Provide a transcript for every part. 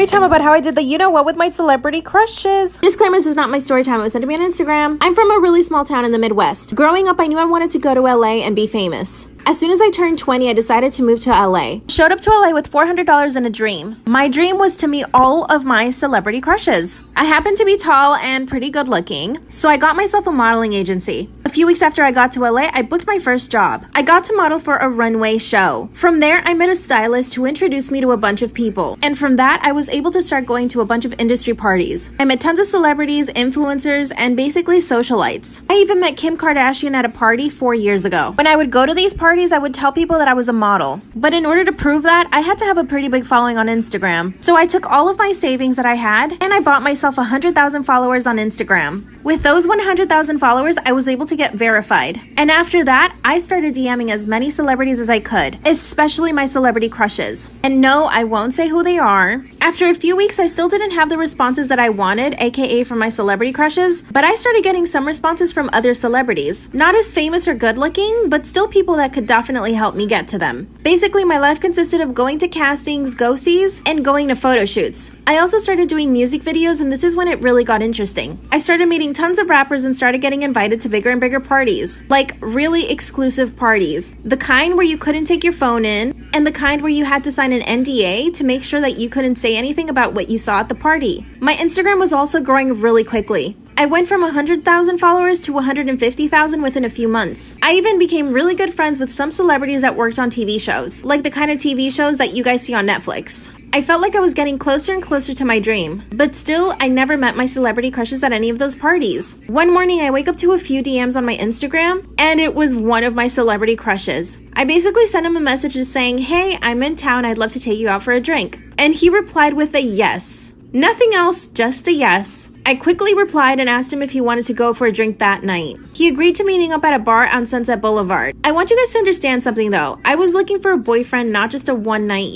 Time about how I did the you-know-what with my celebrity crushes. Disclaimer, this is not my story time. It was sent to me on Instagram. I'm from a really small town in the Midwest. Growing up, I knew I wanted to go to LA and be famous. As soon as I turned 20, I decided to move to LA. Showed up to LA with $400 and a dream. My dream was to meet all of my celebrity crushes. I happened to be tall and pretty good looking, so I got myself a modeling agency. A few weeks after I got to LA, I booked my first job. I got to model for a runway show. From there, I met a stylist who introduced me to a bunch of people. And from that, I was able to start going to a bunch of industry parties. I met tons of celebrities, influencers, and basically socialites. I even met Kim Kardashian at a party 4 years ago. When I would go to these parties, I would tell people that I was a model. But in order to prove that, I had to have a pretty big following on Instagram. So I took all of my savings that I had and I bought myself 100,000 followers on Instagram. With those 100,000 followers, I was able to get verified. And after that, I started DMing as many celebrities as I could, especially my celebrity crushes. And no, I won't say who they are. After a few weeks, I still didn't have the responses that I wanted, aka from my celebrity crushes, but I started getting some responses from other celebrities. Not as famous or good looking, but still people that could definitely help me get to them. Basically, my life consisted of going to castings, go-sees, and going to photo shoots. I also started doing music videos, and this is when it really got interesting. I started meeting tons of rappers and started getting invited to bigger and bigger parties, like really exclusive parties. The kind where you couldn't take your phone in, and the kind where you had to sign an NDA to make sure that you couldn't say anything about what you saw at the party. My Instagram was also growing really quickly. I went from 100,000 followers to 150,000 within a few months. I even became really good friends with some celebrities that worked on TV shows, like the kind of TV shows that you guys see on Netflix. I felt like I was getting closer and closer to my dream, but still, I never met my celebrity crushes at any of those parties. One morning, I wake up to a few DMs on my Instagram, and it was one of my celebrity crushes. I basically sent him a message just saying, "Hey, I'm in town, I'd love to take you out for a drink." And he replied with a yes. Nothing else, just a yes. I quickly replied and asked him if he wanted to go for a drink that night. He agreed to meeting up at a bar on Sunset Boulevard. I want you guys to understand something though. I was looking for a boyfriend, not just a one night,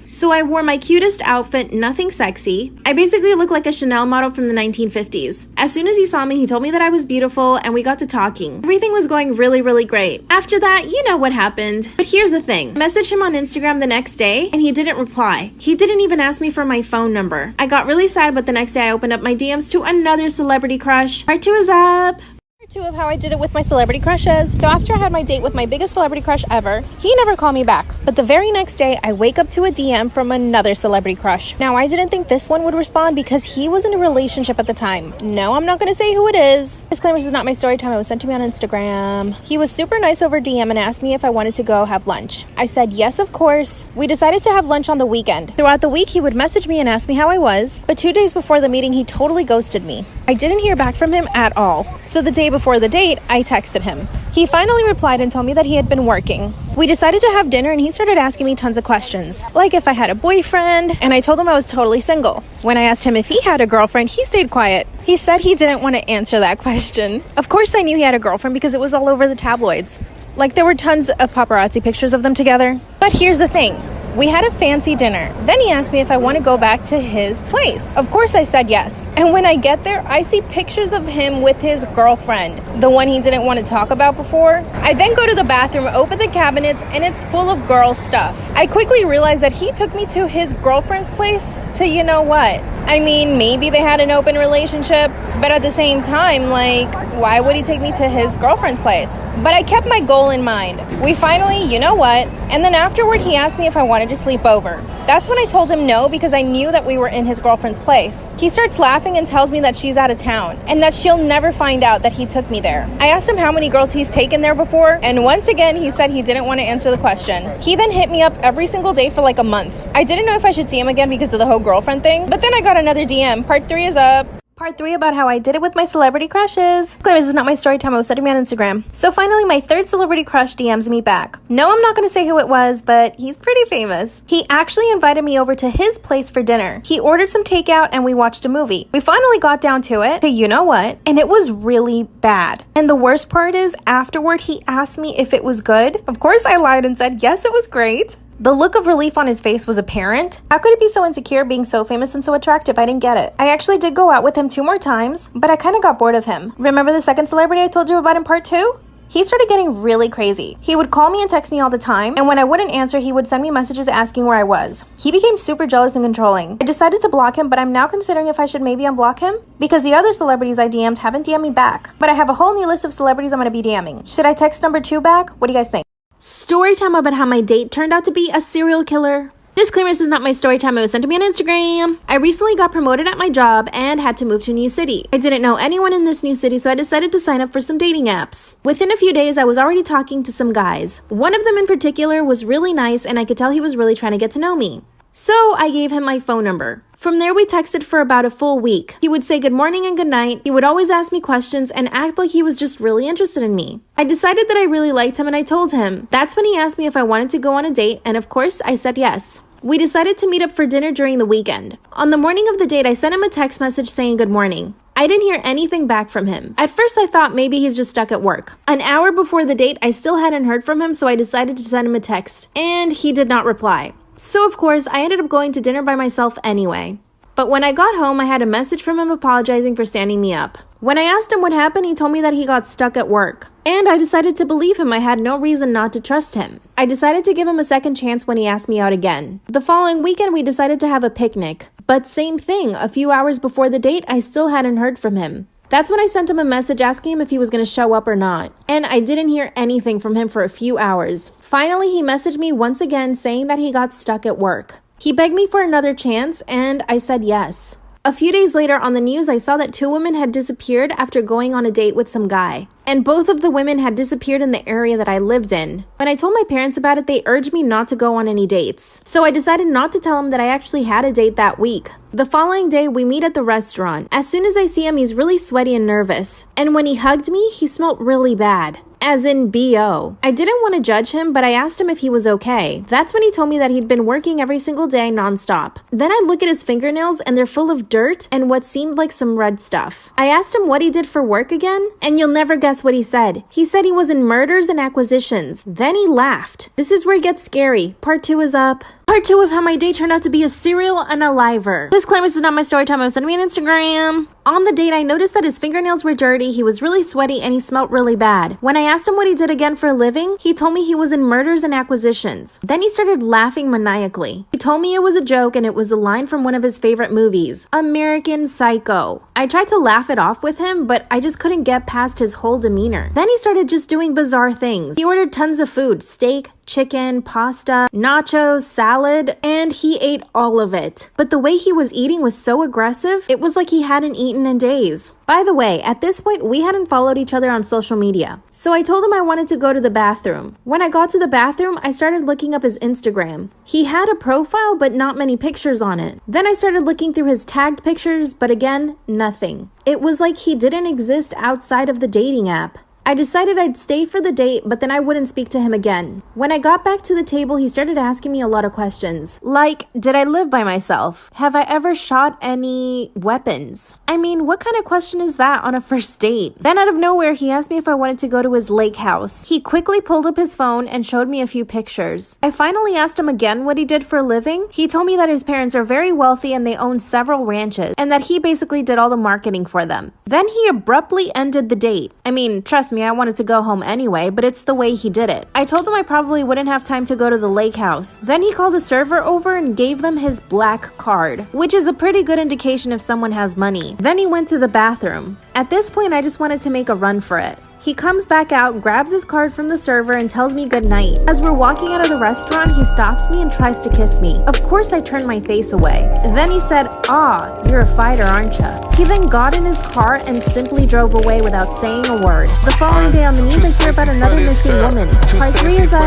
So I wore my cutest outfit, nothing sexy. I basically looked like a Chanel model from the 1950s. As soon as he saw me, he told me that I was beautiful and we got to talking. Everything was going really, really great. After that, you know what happened. But here's the thing. I messaged him on Instagram the next day and he didn't reply. He didn't even ask me for my phone number. I got really sad, but the next day I opened up my DMs to another celebrity crush. Part 2 is up. Part 2 of how I did it with my celebrity crushes. So after I had my date with my biggest celebrity crush ever, he never called me back. But the very next day, I wake up to a DM from another celebrity crush. Now, I didn't think this one would respond because he was in a relationship at the time. No, I'm not going to say who it is. Disclaimer, this is not my story time. It was sent to me on Instagram. He was super nice over DM and asked me if I wanted to go have lunch. I said yes, of course. We decided to have lunch on the weekend. Throughout the week, he would message me and ask me how I was, but 2 days before the meeting, he totally ghosted me. I didn't hear back from him at all. So the day before the date, I texted him. He finally replied and told me that he had been working. We decided to have dinner and he started asking me tons of questions, like if I had a boyfriend, and I told him I was totally single. When I asked him if he had a girlfriend, he stayed quiet. He said he didn't want to answer that question. Of course I knew he had a girlfriend because it was all over the tabloids. Like there were tons of paparazzi pictures of them together. But here's the thing. We had a fancy dinner. Then he asked me if I want to go back to his place. Of course I said yes. And when I get there, I see pictures of him with his girlfriend, the one he didn't want to talk about before. I then go to the bathroom, open the cabinets, and it's full of girl stuff. I quickly realized that he took me to his girlfriend's place to you know what. I mean, maybe they had an open relationship, but at the same time, like, why would he take me to his girlfriend's place? But I kept my goal in mind. We finally, you know what, and then afterward he asked me if I wanted to sleep over. That's when I told him no because I knew that we were in his girlfriend's place. He starts laughing and tells me that she's out of town and that she'll never find out that he took me there. I asked him how many girls he's taken there before, and once again he said he didn't want to answer the question. He then hit me up every single day for like a month. I didn't know if I should see him again because of the whole girlfriend thing, but then I got another DM. Part 3 is up. Part 3 about how I did it with my celebrity crushes. This is not my story time. I was sending me on Instagram. So finally, my third celebrity crush DMs me back. No, I'm not going to say who it was, but he's pretty famous. He actually invited me over to his place for dinner. He ordered some takeout and we watched a movie. We finally got down to it, to you know what, and it was really bad. And the worst part is, afterward, he asked me if it was good. Of course, I lied and said, yes, it was great. The look of relief on his face was apparent. How could he be so insecure being so famous and so attractive? I didn't get it. I actually did go out with him 2 more times, but I kind of got bored of him. Remember the second celebrity I told you about in part 2? He started getting really crazy. He would call me and text me all the time, and when I wouldn't answer, he would send me messages asking where I was. He became super jealous and controlling. I decided to block him, but I'm now considering if I should maybe unblock him, because the other celebrities I DM'd haven't DM'd me back. But I have a whole new list of celebrities I'm gonna be DMing. Should I text number 2 back? What do you guys think? Story time about how my date turned out to be a serial killer. Disclaimer, this is not my story time. It was sent to me on Instagram. I recently got promoted at my job and had to move to a new city. I didn't know anyone in this new city, so I decided to sign up for some dating apps. Within a few days, I was already talking to some guys. One of them in particular was really nice, and I could tell he was really trying to get to know me. So I gave him my phone number. From there, we texted for about a full week. He would say good morning and good night. He would always ask me questions and act like he was just really interested in me. I decided that I really liked him and I told him. That's when he asked me if I wanted to go on a date, and of course, I said yes. We decided to meet up for dinner during the weekend. On the morning of the date, I sent him a text message saying good morning. I didn't hear anything back from him. At first, I thought maybe he's just stuck at work. An hour before the date, I still hadn't heard from him, so I decided to send him a text, and he did not reply. So of course, I ended up going to dinner by myself anyway. But when I got home, I had a message from him apologizing for standing me up. When I asked him what happened, he told me that he got stuck at work. And I decided to believe him. I had no reason not to trust him. I decided to give him a second chance when he asked me out again. The following weekend, we decided to have a picnic. But same thing, a few hours before the date, I still hadn't heard from him. That's when I sent him a message asking him if he was going to show up or not. And I didn't hear anything from him for a few hours. Finally, he messaged me once again saying that he got stuck at work. He begged me for another chance, and I said yes. A few days later on the news, I saw that 2 women had disappeared after going on a date with some guy. And both of the women had disappeared in the area that I lived in. When I told my parents about it, they urged me not to go on any dates. So I decided not to tell them that I actually had a date that week. The following day, we meet at the restaurant. As soon as I see him, he's really sweaty and nervous. And when he hugged me, he smelled really bad. As in B.O. I didn't want to judge him, but I asked him if he was okay. That's when he told me that he'd been working every single day nonstop. Then I look at his fingernails and they're full of dirt and what seemed like some red stuff. I asked him what he did for work again, and you'll never guess what he said. He said he was in mergers and acquisitions. Then he laughed. This is where it gets scary. Part 2 is up. Part 2 of how my date turned out to be a serial unaliver. Disclaimer, this is not my story time. I was sending me on Instagram. On the date, I noticed that his fingernails were dirty, he was really sweaty, and he smelled really bad. When I asked him what he did again for a living, he told me he was in mergers and acquisitions. Then he started laughing maniacally. He told me it was a joke and it was a line from one of his favorite movies, American Psycho. I tried to laugh it off with him, but I just couldn't get past his whole demeanor. Then he started just doing bizarre things. He ordered tons of food, steak, chicken, pasta, nachos, salad, and he ate all of it. But the way he was eating was so aggressive, it was like he hadn't eaten in days. By the way, at this point, we hadn't followed each other on social media. So I told him I wanted to go to the bathroom. When I got to the bathroom, I started looking up his Instagram. He had a profile, but not many pictures on it. Then I started looking through his tagged pictures, but again, nothing. It was like he didn't exist outside of the dating app. I decided I'd stay for the date, but then I wouldn't speak to him again. When I got back to the table, he started asking me a lot of questions. Like, did I live by myself? Have I ever shot any weapons? I mean, what kind of question is that on a first date? Then out of nowhere, he asked me if I wanted to go to his lake house. He quickly pulled up his phone and showed me a few pictures. I finally asked him again what he did for a living. He told me that his parents are very wealthy and they own several ranches, and that he basically did all the marketing for them. Then he abruptly ended the date. I mean, trust me, I wanted to go home anyway, but it's the way he did it. I told him I probably wouldn't have time to go to the lake house. Then he called a server over and gave them his black card, which is a pretty good indication if someone has money. Then he went to the bathroom. At this point, I just wanted to make a run for it. He comes back out, grabs his card from the server, and tells me goodnight. As we're walking out of the restaurant, he stops me and tries to kiss me. Of course, I turned my face away. Then he said, "Ah, you're a fighter, aren't ya?" He then got in his car and simply drove away without saying a word. The following day on the news, I hear about another missing woman. Part 3 is how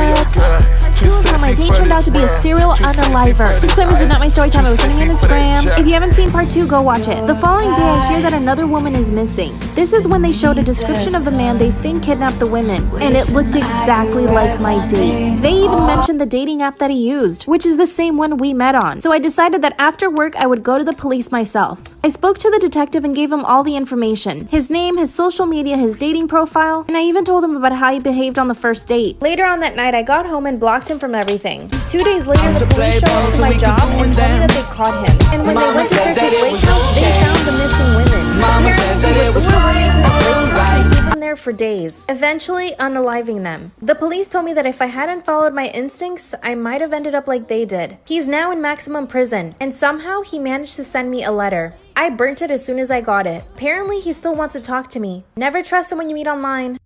my date turned out to be a serial unaliver. Disclaimer, this is not my story time. I was sending it on Instagram. If you haven't seen part 2, go watch it. The following day, I hear that another woman is missing. This is when they showed a description of the man they think kidnapped the women, and it looked exactly like my date. They even mentioned the dating app that he used, which is the same one we met on. So I decided that after work, I would go to the police myself. I spoke to the detective and gave him all the information. His name, his social media, his dating profile, and I even told him about how he behaved on the first date. Later on that night, I got home and blocked him from everything. 2 days later, the police showed up to my job and told me that they caught him. And when they went to search his lake house, they found the missing women. Apparently, he would lure women to his lake house and keep them there for days, eventually unaliving them. The police told me that if I hadn't followed my instincts, I might have ended up like they did. He's now in maximum prison, and somehow he managed to send me a letter. I burnt it as soon as I got it. Apparently, he still wants to talk to me. Never trust someone you meet online.